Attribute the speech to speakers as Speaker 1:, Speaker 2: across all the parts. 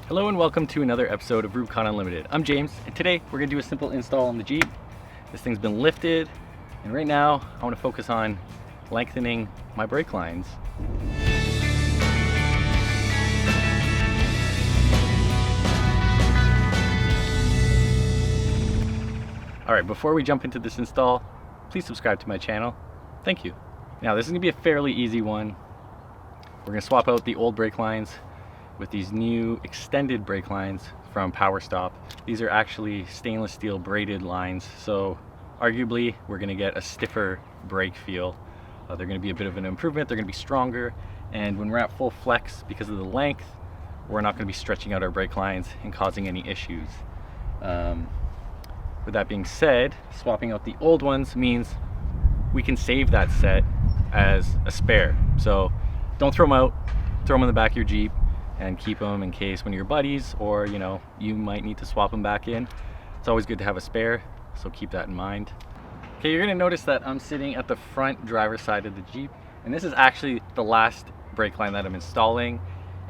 Speaker 1: Hello and welcome to another episode of Rubicon Unlimited. I'm James, and today we're going to do a simple install on the Jeep. This thing's been lifted, and right now I want to focus on lengthening my brake lines. Alright, before we jump into this install, please subscribe to my channel. Thank you. Now this is going to be a fairly easy one. We're going to swap out the old brake lines with these new extended brake lines from Powerstop. These are actually stainless steel braided lines, so arguably we're going to get a stiffer brake feel. They're going to be a bit of an improvement, they're going to be stronger, and when we're at full flex, because of the length, we're not going to be stretching out our brake lines and causing any issues. With that being said, swapping out the old ones means we can save that set as a spare. So don't throw them out, throw them in the back of your Jeep and keep them in case one of your buddies or you might need to swap them back in. It's always good to have a spare, so keep that in mind. Okay, you're gonna notice that I'm sitting at the front driver's side of the Jeep, and this is actually the last brake line that I'm installing,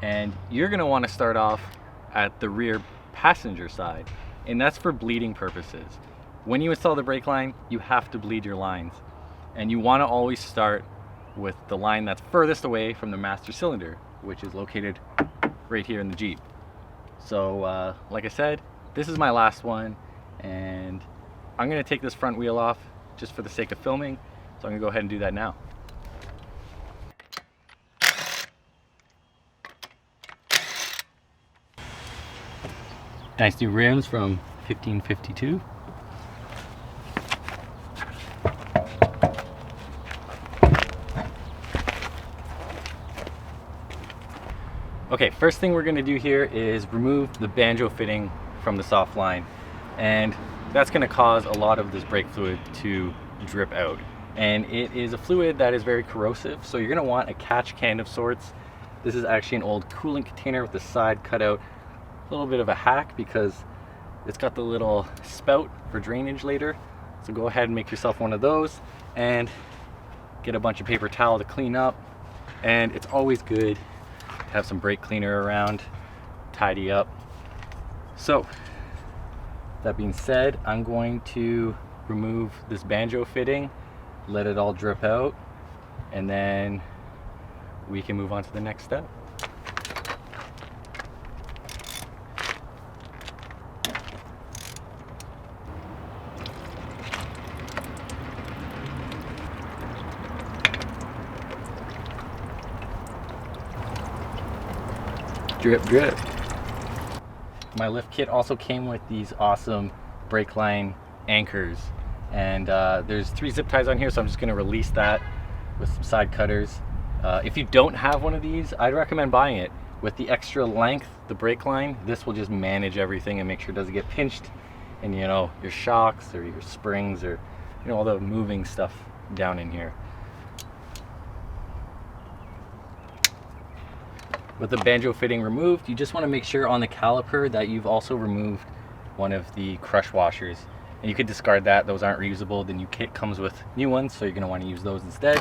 Speaker 1: and you're gonna want to start off at the rear passenger side, and that's for bleeding purposes. When you install the brake line, you have to bleed your lines, and you want to always start with the line that's furthest away from the master cylinder, which is located right here in the Jeep. So like I said, this is my last one, and I'm gonna take this front wheel off just for the sake of filming, so I'm gonna go ahead and do that now. Nice new rims from 1552. Okay, first thing we're going to do here is remove the banjo fitting from the soft line, and that's going to cause a lot of this brake fluid to drip out, and it is a fluid that is very corrosive, so you're going to want a catch can of sorts. This is actually an old coolant container with the side cut out. A little bit of a hack because it's got the little spout for drainage later, so go ahead and make yourself one of those and get a bunch of paper towel to clean up. And it's always good to have some brake cleaner around, tidy up. So that being said, I'm going to remove this banjo fitting, let it all drip out, and then we can move on to the next step. Drip, drip. My lift kit also came with these awesome brake line anchors, and there's 3 zip ties on here, so I'm just going to release that with some side cutters. If you don't have one of these, I'd recommend buying it. With the extra length, the brake line, this will just manage everything and make sure it doesn't get pinched in your shocks or your springs or all the moving stuff down in here. With the banjo fitting removed, you just want to make sure on the caliper that you've also removed one of the crush washers. And you could discard that, those aren't reusable. The new kit comes with new ones, so you're going to want to use those instead.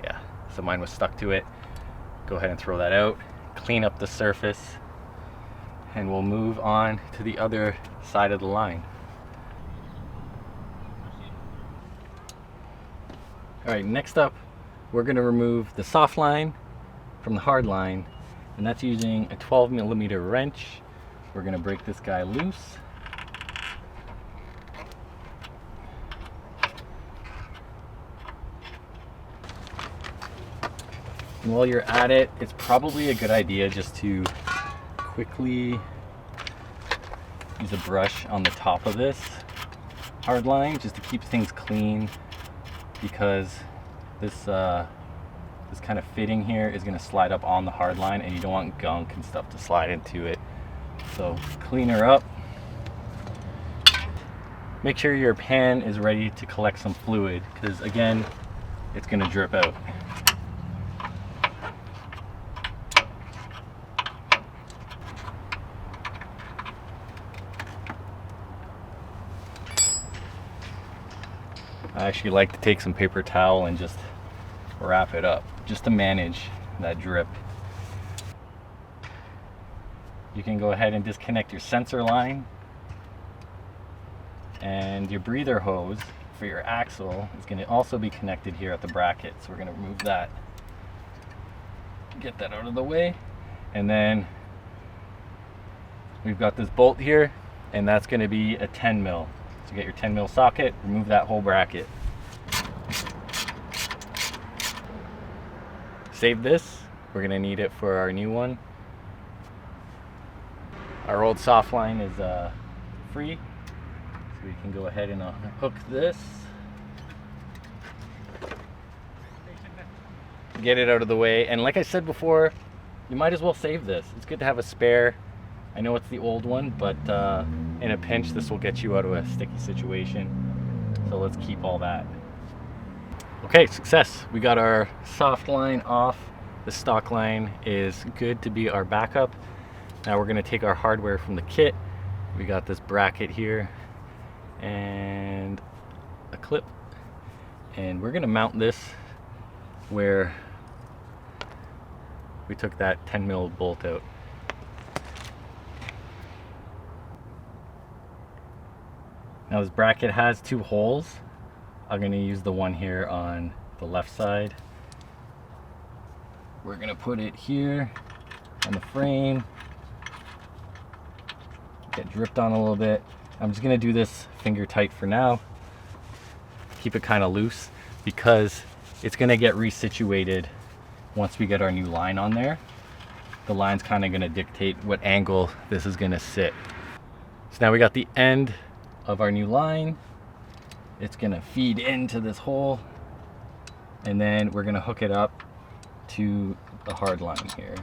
Speaker 1: Yeah, so mine was stuck to it. Go ahead and throw that out, clean up the surface, and we'll move on to the other side of the line. Alright, next up we're going to remove the soft line from the hard line, and that's using a 12mm wrench. We're going to break this guy loose. And while you're at it, it's probably a good idea just to quickly use a brush on the top of this hard line just to keep things clean, because this kind of fitting here is going to slide up on the hard line, and you don't want gunk and stuff to slide into it. So clean her up. Make sure your pan is ready to collect some fluid, because again, it's going to drip out. I actually like to take some paper towel and just wrap it up. just to manage that drip. You can go ahead and disconnect your sensor line, and your breather hose for your axle is going to also be connected here at the bracket. So we're going to remove that, get that out of the way, and then we've got this bolt here, and that's going to be a 10 mil. So get your 10 mil socket, remove that whole bracket. Save this, we're going to need it for our new one. Our old soft line is free, so we can go ahead and hook this. Get it out of the way, and like I said before, you might as well save this. It's good to have a spare. I know it's the old one, but in a pinch this will get you out of a sticky situation. So let's keep all that. Okay, success. We got our soft line off. The stock line is good to be our backup. Now we're going to take our hardware from the kit. We got this bracket here and a clip, and we're going to mount this where we took that 10 mil bolt out. Now this bracket has two holes. I'm going to use the one here on the left side. We're going to put it here on the frame. Get dripped on a little bit. I'm just going to do this finger tight for now. Keep it kind of loose because it's going to get resituated once we get our new line on there. The line's kind of going to dictate what angle this is going to sit. So now we got the end of our new line. It's going to feed into this hole, and then we're going to hook it up to the hard line here.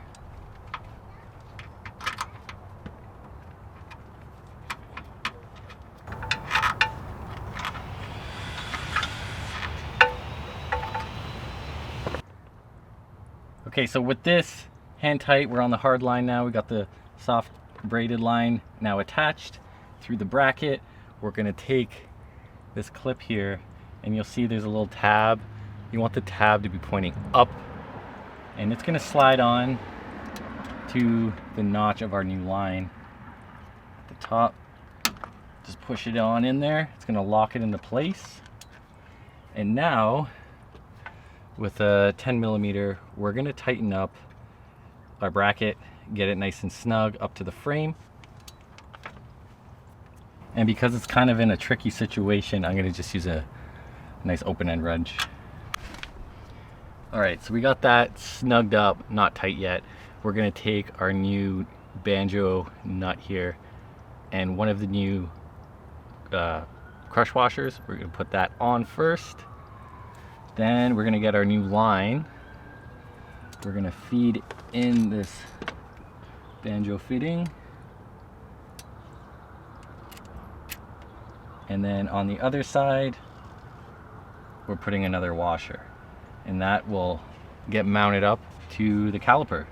Speaker 1: Okay, so with this hand tight, we're on the hard line now. We got the soft braided line now attached through the bracket. We're going to take this clip here, and you'll see there's a little tab. You want the tab to be pointing up, and it's going to slide on to the notch of our new line at the top. Just push it on in there. It's going to lock it into place. And now with a 10 millimeter, we're going to tighten up our bracket, get it nice and snug up to the frame. And because it's kind of in a tricky situation, I'm going to just use a nice open end wrench. Alright, so we got that snugged up, not tight yet. We're going to take our new banjo nut here and one of the new crush washers. We're going to put that on first. Then we're going to get our new line. We're going to feed in this banjo fitting. And then on the other side, we're putting another washer. And that will get mounted up to the caliper.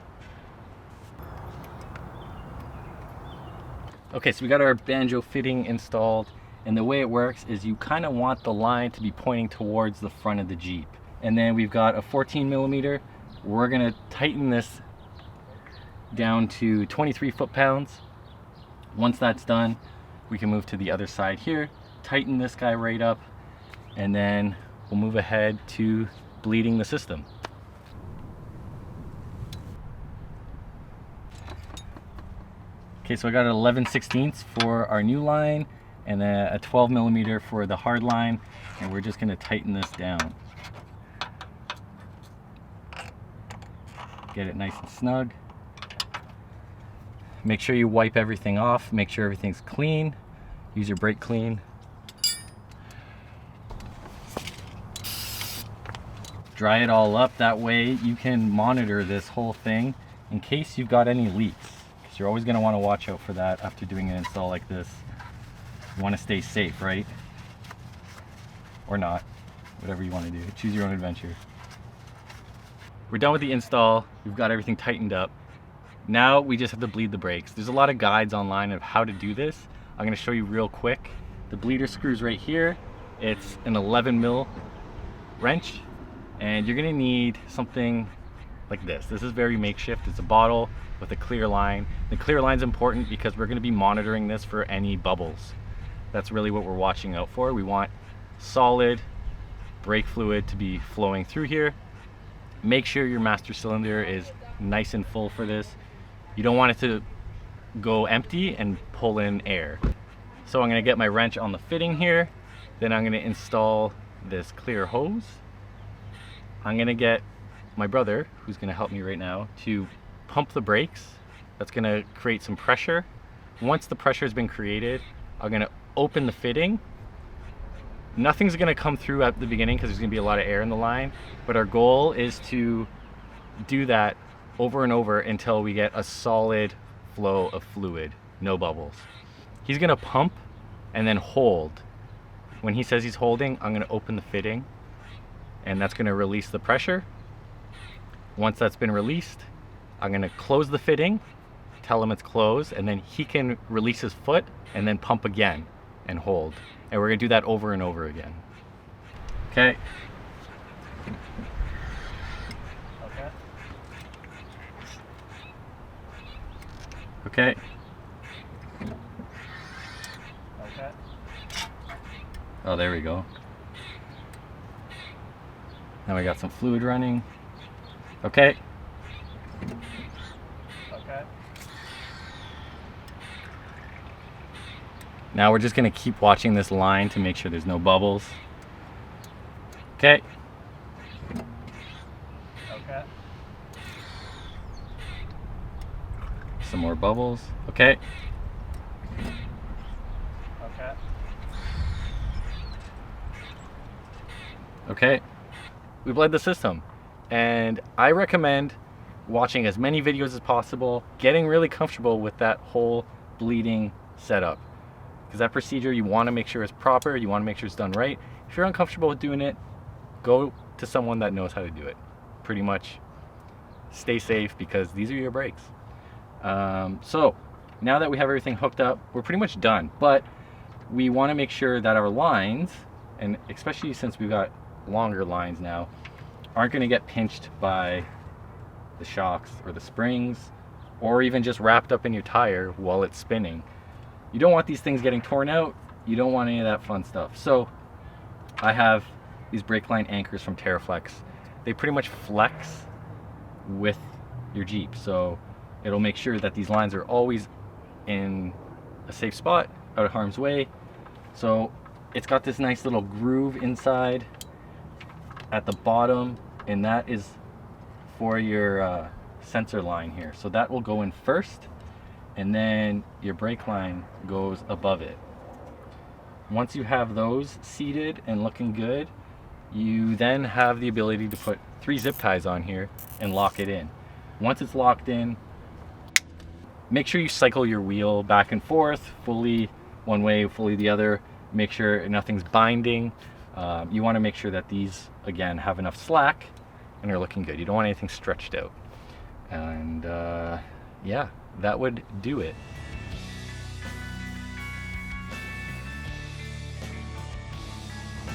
Speaker 1: Okay, so we got our banjo fitting installed. And the way it works is you kind of want the line to be pointing towards the front of the Jeep. And then we've got a 14 millimeter. We're going to tighten this down to 23 foot-pounds. Once that's done, we can move to the other side here, tighten this guy right up, and then we'll move ahead to bleeding the system. Okay, so I got an 11/16 for our new line and then a 12 millimeter for the hard line, and we're just going to tighten this down. Get it nice and snug. Make sure you wipe everything off, make sure everything's clean. Use your brake clean. Dry it all up, that way you can monitor this whole thing in case you've got any leaks, because you're always going to want to watch out for that after doing an install like this. You want to stay safe, right? Or not, whatever you want to do. Choose your own adventure. We're done with the install. We've got everything tightened up. Now we just have to bleed the brakes. There's a lot of guides online of how to do this. I'm going to show you real quick. The bleeder screws right here. It's an 11 mil wrench. And you're gonna need something like this. This is very makeshift. It's a bottle with a clear line. The clear line's important because we're gonna be monitoring this for any bubbles. That's really what we're watching out for. We want solid brake fluid to be flowing through here. Make sure your master cylinder is nice and full for this. You don't want it to go empty and pull in air. So I'm gonna get my wrench on the fitting here. Then I'm gonna install this clear hose. I'm gonna get my brother, who's gonna help me right now, to pump the brakes. That's gonna create some pressure. Once the pressure has been created, I'm gonna open the fitting. Nothing's gonna come through at the beginning because there's gonna be a lot of air in the line, but our goal is to do that over and over until we get a solid flow of fluid, no bubbles. He's gonna pump and then hold. When he says he's holding, I'm gonna open the fitting, and that's gonna release the pressure. Once that's been released, I'm gonna close the fitting, tell him it's closed, and then he can release his foot and then pump again and hold. And we're gonna do that over and over again. Okay. Okay. Okay. Okay. Oh, there we go. Now we got some fluid running. Okay. Okay. Now we're just gonna keep watching this line to make sure there's no bubbles. Okay. Okay. Some more bubbles. Okay. Okay. Okay. We bled the system, and I recommend watching as many videos as possible, getting really comfortable with that whole bleeding setup. Because that procedure, you want to make sure it's proper, you want to make sure it's done right. If you're uncomfortable with doing it, go to someone that knows how to do it. Pretty much stay safe, because these are your brakes. So now that we have everything hooked up, we're pretty much done. But we want to make sure that our lines, and especially since we've got longer lines now, aren't going to get pinched by the shocks or the springs, or even just wrapped up in your tire while it's spinning. You don't want these things getting torn out. You don't want any of that fun stuff. So I have these brake line anchors from Teraflex. They pretty much flex with your Jeep, so it'll make sure that these lines are always in a safe spot, out of harm's way. So it's got this nice little groove inside at the bottom, and that is for your sensor line here. So that will go in first, and then your brake line goes above it. Once you have those seated and looking good, you then have the ability to put 3 zip ties on here and lock it in. Once it's locked in, make sure you cycle your wheel back and forth, fully one way, fully the other. Make sure nothing's binding. You want to make sure that these, again, have enough slack and are looking good. You don't want anything stretched out. And yeah, that would do it.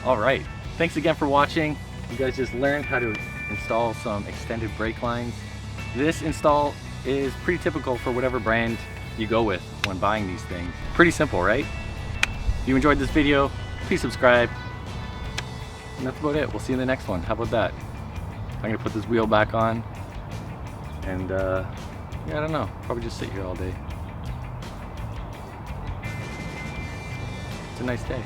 Speaker 1: All right, thanks again for watching. You guys just learned how to install some extended brake lines. This install is pretty typical for whatever brand you go with when buying these things. Pretty simple, right? If you enjoyed this video, please subscribe. And that's about it. We'll see you in the next one. How about that? I'm gonna put this wheel back on, and yeah, I don't know, probably just sit here all day. It's a nice day.